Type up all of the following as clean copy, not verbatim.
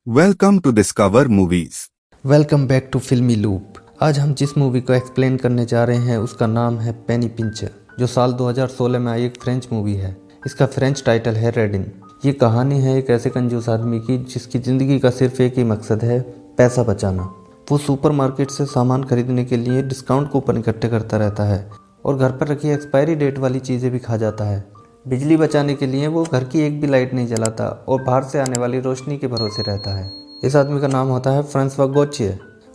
Welcome to Discover Movies. Welcome back to Filmy Loop. आज हम जिस मूवी को एक्सप्लेन करने जा रहे हैं उसका नाम है पेनी पिंचर, जो साल 2016 में आई एक फ्रेंच मूवी है। इसका फ्रेंच टाइटल है रेडिन। ये कहानी है एक ऐसे कंजूस आदमी की जिसकी ज़िंदगी का सिर्फ एक ही मकसद है, पैसा बचाना। वो सुपरमार्केट से सामान खरीदने के लिए डिस्काउंट कूपन इकट्ठे करता रहता है और घर पर रखी एक्सपायरी डेट वाली चीज़ें भी खा जाता है। बिजली बचाने के लिए वो घर की एक भी लाइट नहीं जलाता और बाहर से आने वाली रोशनी के भरोसे रहता है। इस आदमी का नाम होता है फ्रांसवा गौचिए।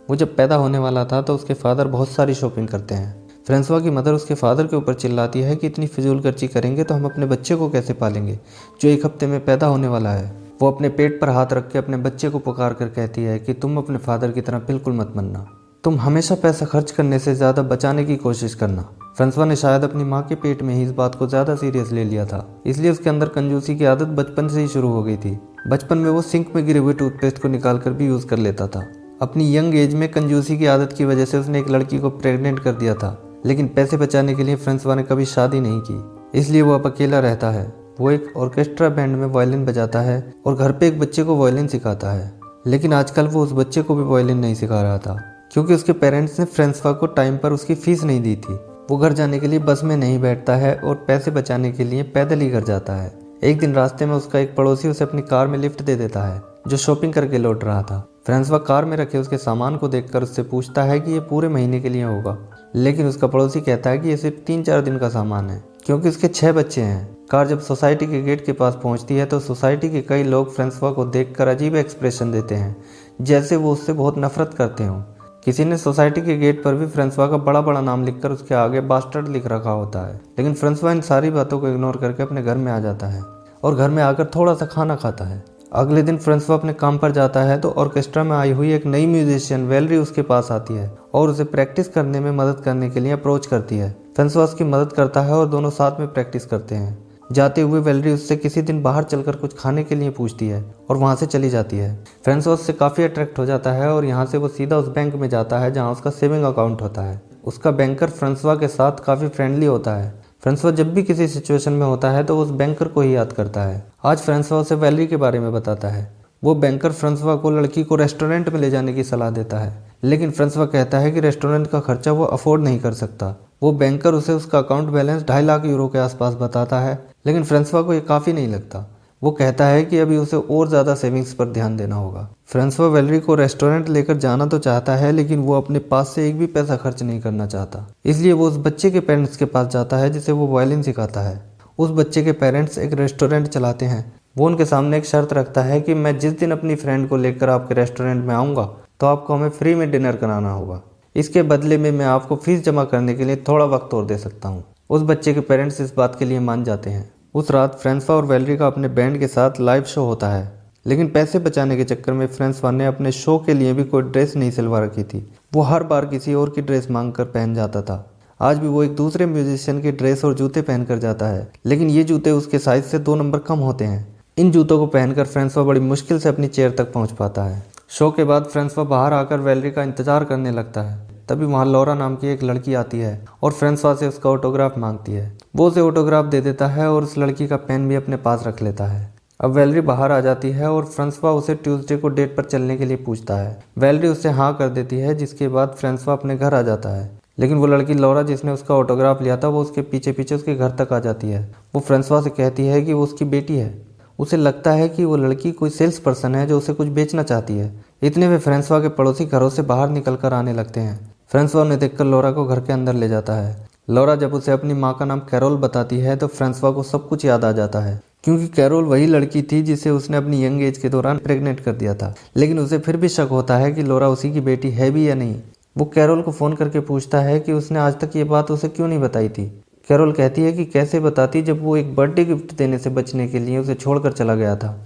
वो जब पैदा होने वाला था तो उसके फादर बहुत सारी शॉपिंग करते हैं। फ्रांसवा की मदर उसके फादर के ऊपर चिल्लाती है कि इतनी फिजूल खर्ची करेंगे तो हम अपने बच्चे को कैसे पालेंगे जो एक हफ्ते में पैदा होने वाला है। वो अपने पेट पर हाथ रख के अपने बच्चे को पुकार कर कहती है कि तुम अपने फादर की तरह बिल्कुल मत बनना, तुम हमेशा पैसा खर्च करने से ज़्यादा बचाने की कोशिश करना। फ्रांसवा ने शायद अपनी माँ के पेट में ही इस बात को ज़्यादा सीरियस ले लिया था, इसलिए उसके अंदर कंजूसी की आदत बचपन से ही शुरू हो गई थी। बचपन में वो सिंक में गिरे हुए टूथपेस्ट को निकाल कर भी यूज़ कर लेता था। अपनी यंग एज में कंजूसी की आदत की वजह से उसने एक लड़की को प्रेग्नेंट कर दिया था, लेकिन पैसे बचाने के लिए फ्रांसवा ने कभी शादी नहीं की, इसलिए वो अब अकेला रहता है। वो एक ऑर्केस्ट्रा बैंड में वायलिन बजाता है और घर पे एक बच्चे को वायलिन सिखाता है, लेकिन आजकल वो उस बच्चे को भी वायलिन नहीं सिखा रहा था क्योंकि उसके पेरेंट्स ने फ्रांसवा को टाइम पर उसकी फीस नहीं दी थी। वो घर जाने के लिए बस में नहीं बैठता है और पैसे बचाने के लिए पैदल ही घर जाता है। एक दिन रास्ते में उसका एक पड़ोसी उसे अपनी कार में लिफ्ट दे देता है जो शॉपिंग करके लौट रहा था। फ्रांसवा कार में रखे उसके सामान को देखकर उससे पूछता है कि ये पूरे महीने के लिए होगा, लेकिन उसका पड़ोसी कहता है कि ये सिर्फ 3-4 दिन का सामान है क्योंकि उसके 6 बच्चे हैं। कार जब सोसाइटी के गेट के पास पहुंचती है तो सोसाइटी के कई लोग फ्रांसवा को देखकर अजीब एक्सप्रेशन देते हैं, जैसे वो उससे बहुत नफरत करते हों। किसी ने सोसाइटी के गेट पर भी फ्रांसवा का बड़ा बड़ा नाम लिखकर उसके आगे बास्टर्ड लिख रखा होता है, लेकिन फ्रांसवा इन सारी बातों को इग्नोर करके अपने घर में आ जाता है और घर में आकर थोड़ा सा खाना खाता है। अगले दिन फ्रांसवा अपने काम पर जाता है तो ऑर्केस्ट्रा में आई हुई एक नई म्यूजिशियन वेलरी उसके पास आती है और उसे प्रैक्टिस करने में मदद करने के लिए अप्रोच करती है। फ्रांसवा उसकी मदद करता है और दोनों साथ में प्रैक्टिस करते हैं। जाते हुए वेलरी उससे किसी दिन बाहर चलकर कुछ खाने के लिए पूछती है और वहां से चली जाती है। फ्रांसवा उससे काफ़ी अट्रैक्ट हो जाता है और यहाँ से वो सीधा उस बैंक में जाता है जहाँ उसका सेविंग अकाउंट होता है। उसका बैंकर फ्रांसवा के साथ काफ़ी फ्रेंडली होता है। फ्रांसवा जब भी किसी सिचुएशन में होता है तो उस बैंकर को ही याद करता है। आज फ्रांसवा उसे वेलरी के बारे में बताता है। वो बैंकर फ्रांसवा को लड़की को रेस्टोरेंट में ले जाने की सलाह देता है, लेकिन फ्रांसवा कहता है कि रेस्टोरेंट का खर्चा वो अफोर्ड नहीं कर सकता। वो बैंकर उसे उसका अकाउंट बैलेंस 2.5 लाख यूरो के आसपास बताता है, लेकिन फ्रांसवा को ये काफ़ी नहीं लगता। वो कहता है कि अभी उसे और ज़्यादा सेविंग्स पर ध्यान देना होगा। फ्रांसवा वेलरी को रेस्टोरेंट लेकर जाना तो चाहता है, लेकिन वो अपने पास से एक भी पैसा खर्च नहीं करना चाहता, इसलिए वो उस बच्चे के पेरेंट्स के पास जाता है जिसे वो वायलिन सिखाता है। उस बच्चे के पेरेंट्स एक रेस्टोरेंट चलाते हैं। वो उनके सामने एक शर्त रखता है कि मैं जिस दिन अपनी फ्रेंड को लेकर आपके रेस्टोरेंट में आऊँगा तो आपको हमें फ्री में डिनर कराना होगा। इसके बदले में मैं आपको फीस जमा करने के लिए थोड़ा वक्त और दे सकता हूँ। उस बच्चे के पेरेंट्स इस बात के लिए मान जाते हैं। उस रात फ्रांसवा और वेलरी का अपने बैंड के साथ लाइव शो होता है, लेकिन पैसे बचाने के चक्कर में फ्रांसवा ने अपने शो के लिए भी कोई ड्रेस नहीं सिलवा रखी थी। वो हर बार किसी और की ड्रेस मांग कर पहन जाता था। आज भी वो एक दूसरे म्यूजिशियन की ड्रेस और जूते पहन कर जाता है, लेकिन ये जूते उसके साइज से 2 नंबर कम होते हैं। इन जूतों को पहनकर फ्रांसवा बड़ी मुश्किल से अपनी चेयर तक पहुंच पाता है। शो के बाद फ्रांसवा बाहर आकर वेलरी का इंतजार करने लगता है। तभी वहाँ लौरा नाम की एक लड़की आती है और फ्रांसवा से उसका ऑटोग्राफ मांगती है। वो उसे ऑटोग्राफ दे देता है और उस लड़की का पेन भी अपने पास रख लेता है। अब वेलरी बाहर आ जाती है और फ्रांसवा उसे ट्यूसडे को डेट पर चलने के लिए पूछता है। वेलरी उससे हाँ कर देती है, जिसके बाद फ्रांसवा अपने घर आ जाता है, लेकिन वो लड़की लौरा जिसने उसका ऑटोग्राफ लिया था वो उसके पीछे पीछे उसके घर तक आ जाती है। वो फ्रांसवा से कहती है कि वो उसकी बेटी है। उसे लगता है कि वो लड़की कोई सेल्स पर्सन है जो उसे कुछ बेचना चाहती है। इतने में फ्रांसवा के पड़ोसी घरों से बाहर निकल कर आने लगते हैं। फ्रांसवा उन्हें देखकर लौरा को घर के अंदर ले जाता है। लौरा जब उसे अपनी माँ का नाम कैरोल बताती है तो फ्रांसवा को सब कुछ याद आ जाता है, क्योंकि कैरोल वही लड़की थी जिसे उसने अपनी यंग एज के दौरान प्रेग्नेंट कर दिया था। लेकिन उसे फिर भी शक होता है कि लौरा उसी की बेटी है भी या नहीं। वो कैरोल को फ़ोन करके पूछता है कि उसने आज तक ये बात उसे क्यों नहीं बताई थी। कैरोल कहती है कि कैसे बताती जब वो एक बर्थडे गिफ्ट देने से बचने के लिए उसे छोड़कर चला गया था।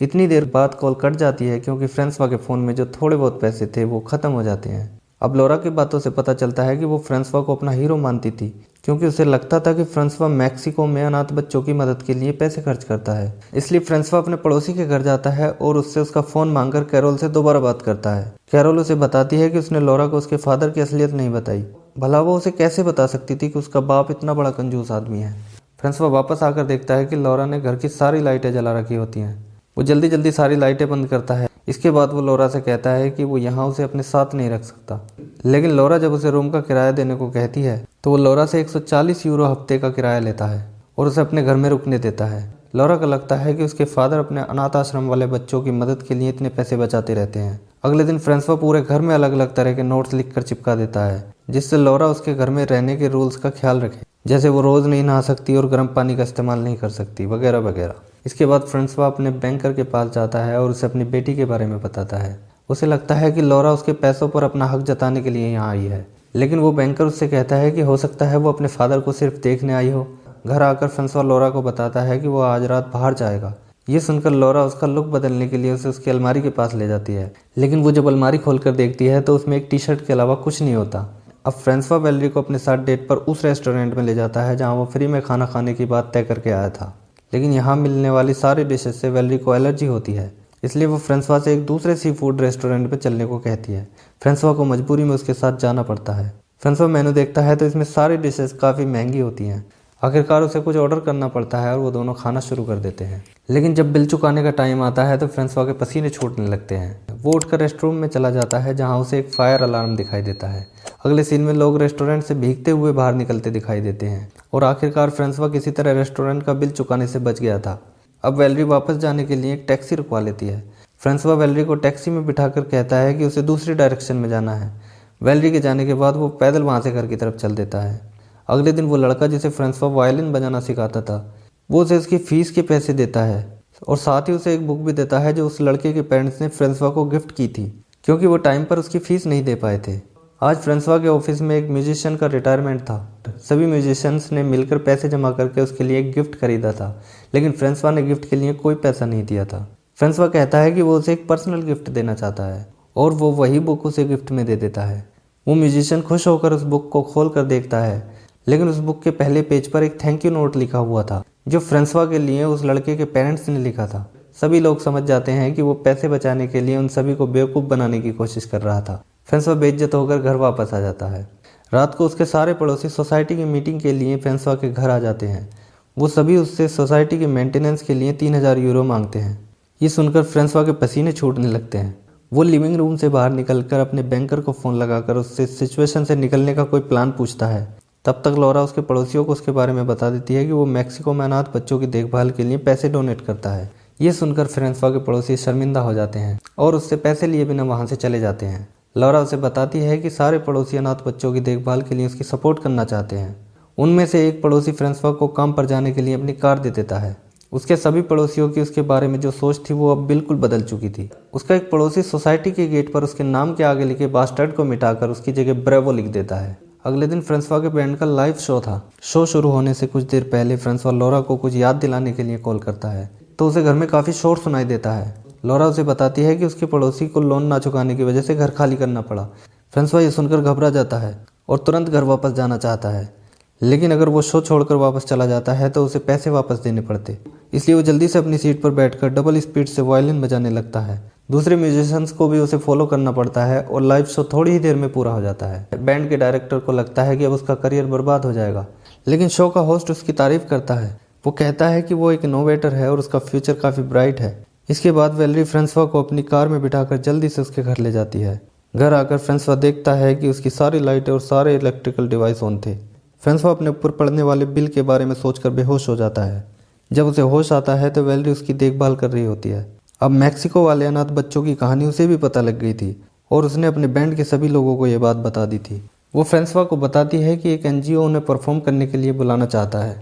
इतनी देर बाद कॉल कट जाती है क्योंकि फ्रांसवा के फ़ोन में जो थोड़े बहुत पैसे थे वो ख़त्म हो जाते हैं। अब लौरा की बातों से पता चलता है कि वो फ्रांसवा को अपना हीरो मानती थी, क्योंकि उसे लगता था कि फ्रांसवा मैक्सिको में अनाथ बच्चों की मदद के लिए पैसे खर्च करता है। इसलिए फ्रांसवा अपने पड़ोसी के घर जाता है और उससे उसका फ़ोन मांगकर कैरोल से दोबारा बात करता है। कैरोल उसे बताती है कि उसने लौरा को उसके फादर की असलियत नहीं बताई। भला वो उसे कैसे बता सकती थी कि उसका बाप इतना बड़ा कंजूस आदमी है। फ्रांसवा वापस आकर देखता है कि लौरा ने घर की सारी लाइटें जला रखी होती हैं। वो जल्दी जल्दी सारी लाइटें बंद करता है। इसके बाद वो लौरा से कहता है कि वो यहाँ उसे अपने साथ नहीं रख सकता। लेकिन लौरा जब उसे रूम का किराया देने को कहती है तो वो लौरा से 140 यूरो हफ्ते का किराया लेता है और उसे अपने घर में रुकने देता है। लौरा को लगता है कि उसके फादर अपने अनाथ आश्रम वाले बच्चों की मदद के लिए इतने पैसे बचाते रहते हैं। अगले दिन फ्रांसवा पूरे घर में अलग अलग तरह के नोट्स लिखकर चिपका देता है, जिससे लौरा उसके घर में रहने के रूल्स का ख्याल रखे, जैसे वो रोज़ नहीं नहा सकती और गर्म पानी का इस्तेमाल नहीं कर सकती, वगैरह वगैरह। इसके बाद फ्रांसवा अपने बैंकर के पास जाता है और उसे अपनी बेटी के बारे में बताता है। उसे लगता है कि लौरा उसके पैसों पर अपना हक जताने के लिए यहाँ आई है, लेकिन वो बैंकर उससे कहता है कि हो सकता है वो अपने फादर को सिर्फ देखने आई हो। घर आकर फ्रांसवा लौरा को बताता है कि वो आज रात बाहर जाएगा। ये सुनकर लौरा उसका लुक बदलने के लिए उसे उसकी अलमारी के पास ले जाती है, लेकिन वो जब अलमारी खोलकर देखती है तो उसमें एक टी शर्ट के अलावा कुछ नहीं होता। अब फ्रांसवा वैलेरी को अपने साथ डेट पर उस रेस्टोरेंट में ले जाता है जहाँ वो फ्री में खाना खाने की बात तय करके आया था, लेकिन यहाँ मिलने वाली सारी डिशेज से वैलेरी को एलर्जी होती है, इसलिए वो फ्रांसवा से एक दूसरे सी फूड रेस्टोरेंट पर चलने को कहती है। फ्रांसवा को मजबूरी में उसके साथ जाना पड़ता है। फ्रांसवा मेनू देखता है तो इसमें सारी डिशेज काफ़ी महंगी होती हैं। आखिरकार उसे कुछ ऑर्डर करना पड़ता है और वो दोनों खाना शुरू कर देते हैं। लेकिन जब बिल चुकाने का टाइम आता है तो फ्रांसवा के पसीने छूटने लगते हैं। वो उठकर रेस्टरूम में चला जाता है जहाँ उसे एक फायर अलार्म दिखाई देता है। अगले सीन में लोग रेस्टोरेंट से भीगते हुए बाहर निकलते दिखाई देते हैं और आखिरकार फ्रांसवा किसी तरह रेस्टोरेंट का बिल चुकाने से बच गया था। अब वैलेरी वापस जाने के लिए एक टैक्सी रुकवा लेती है। फ्रांसवा वैलेरी को टैक्सी में बिठाकर कहता है कि उसे दूसरी डायरेक्शन में जाना है। वैलेरी के जाने के बाद वो पैदल वहाँ से घर की तरफ चल देता है। अगले दिन वो लड़का जिसे फ्रांसवा वायलिन बजाना सिखाता था, वो उसे उसकी फ़ीस के पैसे देता है और साथ ही उसे एक बुक भी देता है जो उस लड़के के पेरेंट्स ने फ्रांसवा को गिफ्ट की थी, क्योंकि वो टाइम पर उसकी फ़ीस नहीं दे पाए थे। आज फ्रांसवा के ऑफिस में एक म्यूजिशियन का रिटायरमेंट था। सभी म्यूजिशियंस ने मिलकर पैसे जमा करके उसके लिए एक गिफ्ट खरीदा था, लेकिन फ्रांसवा ने गिफ्ट के लिए कोई पैसा नहीं दिया था। फ्रांसवा कहता है कि वो उसे एक पर्सनल गिफ्ट देना चाहता है और वो वही बुक उसे गिफ्ट में दे देता है। वो म्यूजिशियन खुश होकर उस बुक को खोल कर देखता है, लेकिन उस बुक के पहले पेज पर एक थैंक यू नोट लिखा हुआ था जो फ्रांसवा के लिए उस लड़के के पेरेंट्स ने लिखा था। सभी लोग समझ जाते हैं कि वो पैसे बचाने के लिए उन सभी को बेवकूफ़ बनाने की कोशिश कर रहा था। फ्रांसवा बेइज्जत होकर घर वापस आ जाता है। रात को उसके सारे पड़ोसी सोसाइटी की मीटिंग के लिए फ्रांसवा के घर आ जाते हैं। वो सभी उससे सोसाइटी के मेंटेनेंस के लिए 3000 यूरो मांगते हैं। ये सुनकर फ्रांसवा के पसीने छूटने लगते हैं। वो लिविंग रूम से बाहर निकलकर अपने बैंकर को फ़ोन लगाकर उससे सिचुएशन से निकलने का कोई प्लान पूछता है। तब तक लौरा उसके पड़ोसियों को उसके बारे में बता देती है कि वो मैक्सिको में अनाथ बच्चों की देखभाल के लिए पैसे डोनेट करता है। ये सुनकर फ्रांसवा के पड़ोसी शर्मिंदा हो जाते हैं और उससे पैसे लिए बिना वहाँ से चले जाते हैं। लौरा उसे बताती है कि सारे पड़ोसी अनाथ बच्चों की देखभाल के लिए उसकी सपोर्ट करना चाहते हैं। उनमें से एक पड़ोसी फ्रांसवा को काम पर जाने के लिए अपनी कार दे देता है। उसके सभी पड़ोसियों की उसके बारे में जो सोच थी वो अब बिल्कुल बदल चुकी थी। उसका एक पड़ोसी सोसाइटी के गेट पर उसके नाम के आगे लिखे बास्टर्ड को मिटाकर उसकी जगह ब्रेवो लिख देता है। अगले दिन फ्रांसवा के बैंड का लाइव शो था। शो शुरू होने से कुछ देर पहले फ्रांसवा लौरा को कुछ याद दिलाने के लिए कॉल करता है तो उसे घर में काफ़ी शोर सुनाई देता है। लौरा उसे बताती है कि उसके पड़ोसी को लोन ना चुकाने की वजह से घर खाली करना पड़ा। फ्रांसवा ये सुनकर घबरा जाता है और तुरंत घर वापस जाना चाहता है, लेकिन अगर वो शो छोड़कर वापस चला जाता है तो उसे पैसे वापस देने पड़ते, इसलिए वो जल्दी से अपनी सीट पर बैठकर डबल स्पीड से वायलिन बजाने लगता है। दूसरे म्यूजिशियंस को भी उसे फॉलो करना पड़ता है और लाइव शो थोड़ी ही देर में पूरा हो जाता है। बैंड के डायरेक्टर को लगता है कि अब उसका करियर बर्बाद हो जाएगा, लेकिन शो का होस्ट उसकी तारीफ करता है। वो कहता है कि वो एक इनोवेटर है और उसका फ्यूचर काफ़ी ब्राइट है। इसके बाद वैलेरी फ्रांसवा को अपनी कार में बिठाकर जल्दी से उसके घर ले जाती है। घर आकर फ्रांसवा देखता है कि उसकी सारी लाइटें और सारे इलेक्ट्रिकल डिवाइस ऑन थे। फ्रांसवा अपने ऊपर पड़ने वाले बिल के बारे में सोचकर बेहोश हो जाता है। जब उसे होश आता है तो वैलेरी उसकी देखभाल कर रही होती है। अब मैक्सिको वाले अनाथ बच्चों की कहानी उसे भी पता लग गई थी और उसने अपने बैंड के सभी लोगों को ये बात बता दी थी। वो फ्रांसवा को बताती है कि एक एनजीओ उन्हें परफॉर्म करने के लिए बुलाना चाहता है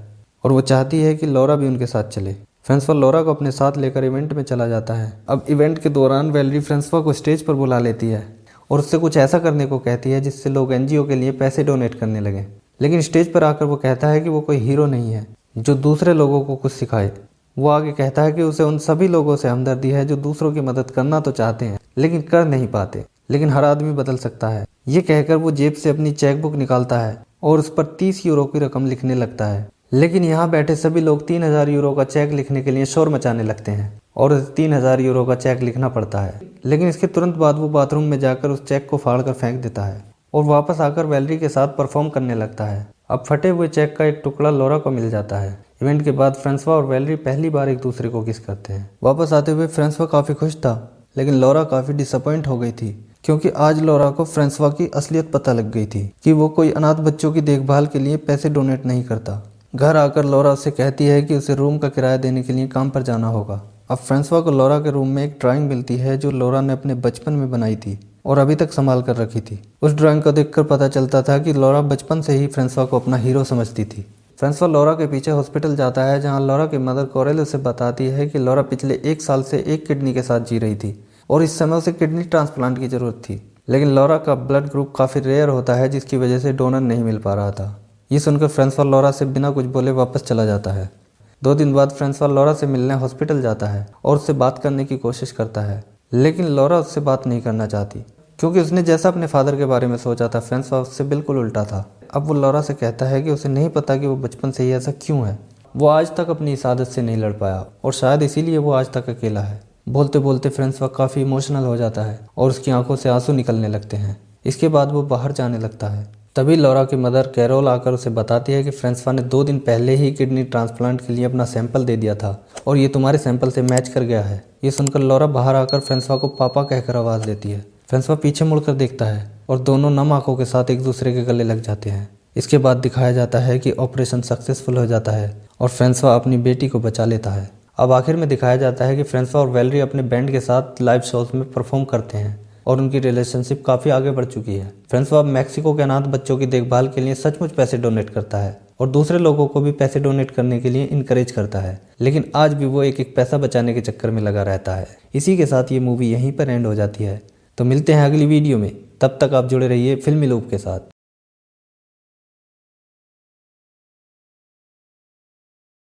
और वो चाहती है कि लौरा भी उनके साथ चले। फ्रांसवा लौरा को अपने साथ लेकर इवेंट में चला जाता है। अब इवेंट के दौरान वैलेरी फ्रांसवा को स्टेज पर बुला लेती है और उससे कुछ ऐसा करने को कहती है जिससे लोग एनजीओ के लिए पैसे डोनेट करने लगें। लेकिन स्टेज पर आकर वो कहता है कि वो कोई हीरो नहीं है जो दूसरे लोगों को कुछ सिखाए। वो आगे कहता है कि उसे उन सभी लोगों से हमदर्दी है जो दूसरों की मदद करना तो चाहते हैं लेकिन कर नहीं पाते, लेकिन हर आदमी बदल सकता है। ये कहकर वो जेब से अपनी चेकबुक निकालता है और उस पर 30 यूरो की रकम लिखने लगता है। लेकिन यहाँ बैठे सभी लोग 3000 यूरो का चेक लिखने के लिए शोर मचाने लगते हैं और उसे 3000 यूरो का चेक लिखना पड़ता है। लेकिन इसके तुरंत बाद वो बाथरूम में जाकर उस चेक को फाड़ कर फेंक देता है और वापस आकर वैलेरी के साथ परफॉर्म करने लगता है। अब फटे हुए चेक का एक टुकड़ा लौरा को मिल जाता है। इवेंट के बाद फ्रांसवा और वैलेरी पहली बार एक दूसरे को किस करते हैं। वापस आते हुए फ्रांसवा काफ़ी खुश था, लेकिन लॉरा काफ़ी डिसअपॉइंट हो गई थी क्योंकि आज लॉरा को फ्रांसवा की असलियत पता लग गई थी कि वो कोई अनाथ बच्चों की देखभाल के लिए पैसे डोनेट नहीं करता। घर आकर लॉरा उससे कहती है कि उसे रूम का किराया देने के लिए काम पर जाना होगा। अब फ्रांसवा को लॉरा के रूम में एक ड्राइंग मिलती है जो लॉरा ने अपने बचपन में बनाई थी और अभी तक संभाल कर रखी थी। उस ड्राइंग को देखकर पता चलता था कि लॉरा बचपन से ही फ्रांसवा को अपना हीरो समझती थी। फ्रांसवा लॉरा के पीछे हॉस्पिटल जाता है जहां लॉरा की मदर कोरेल उसे बताती है कि लॉरा पिछले 1 साल से एक किडनी के साथ जी रही थी और इस समय उसे किडनी ट्रांसप्लांट की ज़रूरत थी। लेकिन लॉरा का ब्लड ग्रुप काफ़ी रेयर होता है जिसकी वजह से डोनर नहीं मिल पा रहा था। ये सुनकर फ्रांसवा लॉरा से बिना कुछ बोले वापस चला जाता है। 2 दिन बाद फ्रांसवा लॉरा से मिलने हॉस्पिटल जाता है और उससे बात करने की कोशिश करता है, लेकिन लॉरा उससे बात नहीं करना चाहती क्योंकि उसने जैसा अपने फादर के बारे में सोचा था फ्रांसवा उससे बिल्कुल उल्टा था। अब वो लॉरा से कहता है कि उसे नहीं पता कि वो बचपन से ही ऐसा क्यों है। वो आज तक अपनी इस आदत से नहीं लड़ पाया और शायद इसीलिए वो आज तक अकेला है। बोलते बोलते फ्रांसवा काफ़ी इमोशनल हो जाता है और उसकी आंखों से आंसू निकलने लगते हैं। इसके बाद वो बाहर जाने लगता है। तभी लॉरा की मदर कैरोल आकर उसे बताती है कि फ्रांसवा ने 2 दिन पहले ही किडनी ट्रांसप्लांट के लिए अपना सैंपल दे दिया था और ये तुम्हारे सैंपल से मैच कर गया है। ये सुनकर लॉरा बाहर आकर फ्रांसवा को पापा कहकर आवाज़ देती है। फ्रांसवा पीछे मुड़कर देखता है और दोनों नम आंखों के साथ एक दूसरे के गले लग जाते हैं। इसके बाद दिखाया जाता है कि ऑपरेशन सक्सेसफुल हो जाता है और फ्रांसवा अपनी बेटी को बचा लेता है। अब आखिर में दिखाया जाता है कि फ्रांसवा और वैलेरी अपने बैंड के साथ लाइव शोज में परफॉर्म करते हैं और उनकी रिलेशनशिप काफ़ी आगे बढ़ चुकी है। फ्रांसवा अब मैक्सिको के अनाथ बच्चों की देखभाल के लिए सचमुच पैसे डोनेट करता है और दूसरे लोगों को भी पैसे डोनेट करने के लिए इनकरेज करता है, लेकिन आज भी वो एक पैसा बचाने के चक्कर में लगा रहता है। इसी के साथ ये मूवी यहीं पर एंड हो जाती है। तो मिलते हैं अगली वीडियो में, तब तक आप जुड़े रहिए फिल्मी लूप के साथ।